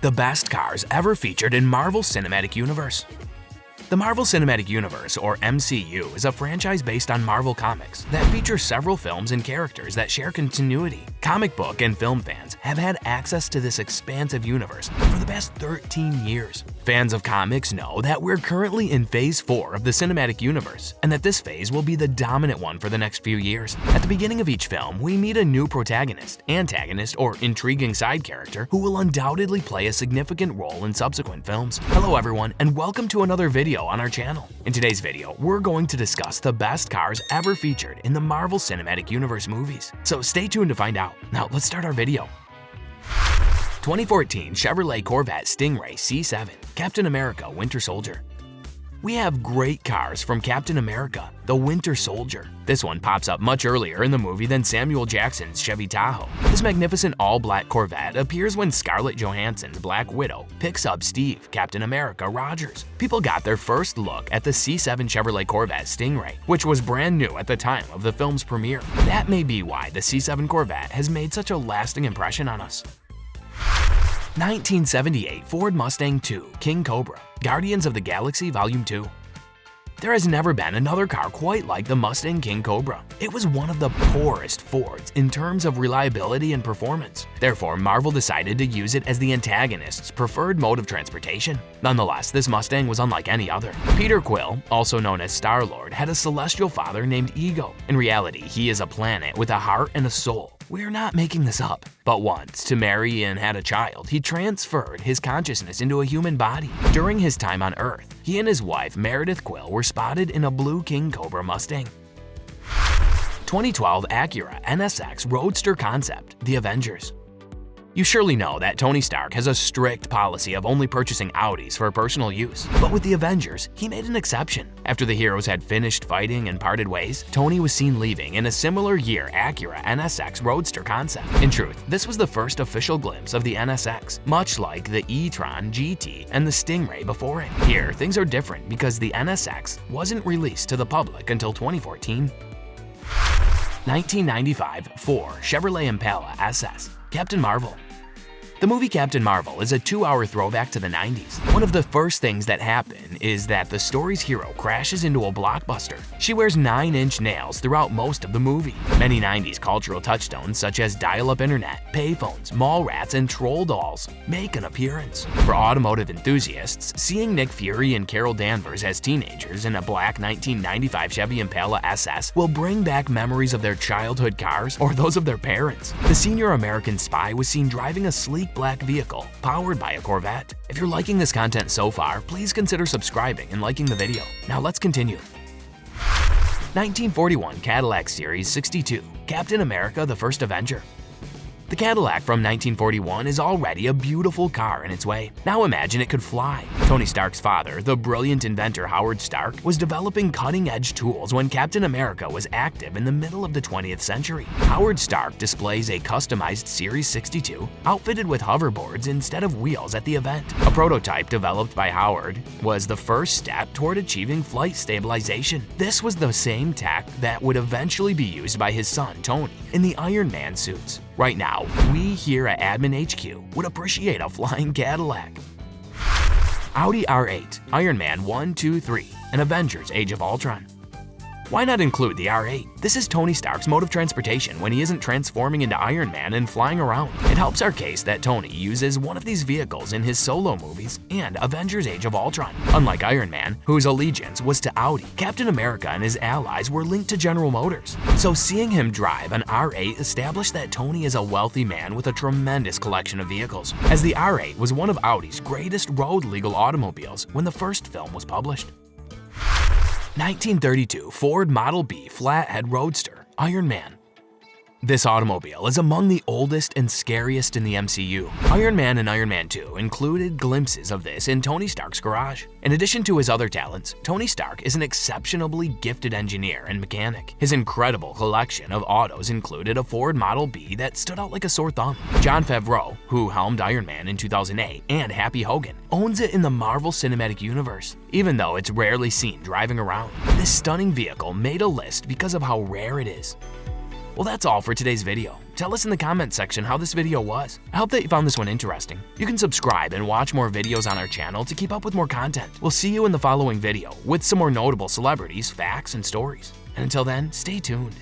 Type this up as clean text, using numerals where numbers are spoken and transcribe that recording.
The best cars ever featured in Marvel Cinematic Universe. The Marvel Cinematic Universe, or MCU, is a franchise based on Marvel Comics that features several films and characters that share continuity. Comic book and film fans have had access to this expansive universe for the past 13 years. Fans of comics know that we're currently in Phase 4 of the Cinematic Universe, and that this phase will be the dominant one for the next few years. At the beginning of each film, we meet a new protagonist, antagonist, or intriguing side character who will undoubtedly play a significant role in subsequent films. Hello everyone, and welcome to another video on our channel. In today's video, we're going to discuss the best cars ever featured in the Marvel Cinematic Universe movies. So stay tuned to find out. Now let's start our video. 2014 Chevrolet Corvette Stingray C7, Captain America Winter Soldier. We have great cars from Captain America, the Winter Soldier. This one pops up much earlier in the movie than Samuel Jackson's Chevy Tahoe. This magnificent all-black Corvette appears when Scarlett Johansson's Black Widow picks up Steve, Captain America Rogers. People got their first look at the C7 Chevrolet Corvette Stingray, which was brand new at the time of the film's premiere. That may be why the C7 Corvette has made such a lasting impression on us. 1978 Ford Mustang II King Cobra, Guardians of the Galaxy Volume 2. There has never been another car quite like the Mustang King Cobra. It was one of the poorest Fords in terms of reliability and performance. Therefore, Marvel decided to use it as the antagonist's preferred mode of transportation. Nonetheless, this Mustang was unlike any other. Peter Quill, also known as Star-Lord, had a celestial father named Ego. In reality, he is a planet with a heart and a soul. We're not making this up. But once, to marry and had a child, he transferred his consciousness into a human body. During his time on Earth, he and his wife Meredith Quill were spotted in a blue King Cobra Mustang. 2012 Acura NSX Roadster Concept, The Avengers. You surely know that Tony Stark has a strict policy of only purchasing Audis for personal use. But with the Avengers, he made an exception. After the heroes had finished fighting and parted ways, Tony was seen leaving in a similar year Acura NSX Roadster concept. In truth, this was the first official glimpse of the NSX, much like the e-tron GT and the Stingray before it. Here, things are different because the NSX wasn't released to the public until 2014. 1995 Ford Chevrolet Impala SS, Captain Marvel. The movie Captain Marvel is a 2-hour throwback to the 90s. One of the first things that happen is that the story's hero crashes into a blockbuster. She wears 9-inch nails throughout most of the movie. Many 90s cultural touchstones such as dial-up internet, payphones, mall rats, and troll dolls make an appearance. For automotive enthusiasts, seeing Nick Fury and Carol Danvers as teenagers in a black 1995 Chevy Impala SS will bring back memories of their childhood cars or those of their parents. The senior American spy was seen driving a sleek black vehicle powered by a Corvette. If you're liking this content so far, please consider subscribing and liking the video. Now let's continue. 1941 Cadillac Series 62, Captain America the First Avenger. The Cadillac from 1941 is already a beautiful car in its way. Now imagine it could fly. Tony Stark's father, the brilliant inventor Howard Stark, was developing cutting-edge tools when Captain America was active in the middle of the 20th century. Howard Stark displays a customized Series 62 outfitted with hoverboards instead of wheels at the event. A prototype developed by Howard was the first step toward achieving flight stabilization. This was the same tech that would eventually be used by his son, Tony, in the Iron Man suits. Right now, we here at Admin HQ would appreciate a flying Cadillac. Audi R8, Iron Man 1, 2, 3, and Avengers Age of Ultron. Why not include the R8? This is Tony Stark's mode of transportation when he isn't transforming into Iron Man and flying around. It helps our case that Tony uses one of these vehicles in his solo movies and Avengers Age of Ultron. Unlike Iron Man, whose allegiance was to Audi, Captain America and his allies were linked to General Motors. So seeing him drive an R8 established that Tony is a wealthy man with a tremendous collection of vehicles, as the R8 was one of Audi's greatest road-legal automobiles when the first film was published. 1932 Ford Model B Flathead Roadster, Iron Man. This automobile is among the oldest and scariest in the MCU. Iron Man and Iron Man 2 included glimpses of this in Tony Stark's garage. In addition to his other talents, Tony Stark is an exceptionally gifted engineer and mechanic. His incredible collection of autos included a Ford Model B that stood out like a sore thumb. Jon Favreau, who helmed Iron Man in 2008, and Happy Hogan, owns it in the Marvel Cinematic Universe, even though it's rarely seen driving around. This stunning vehicle made a list because of how rare it is. Well, that's all for today's video. Tell us in the comment section how this video was. I hope that you found this one interesting. You can subscribe and watch more videos on our channel to keep up with more content. We'll see you in the following video with some more notable celebrities, facts, and stories. And until then, stay tuned.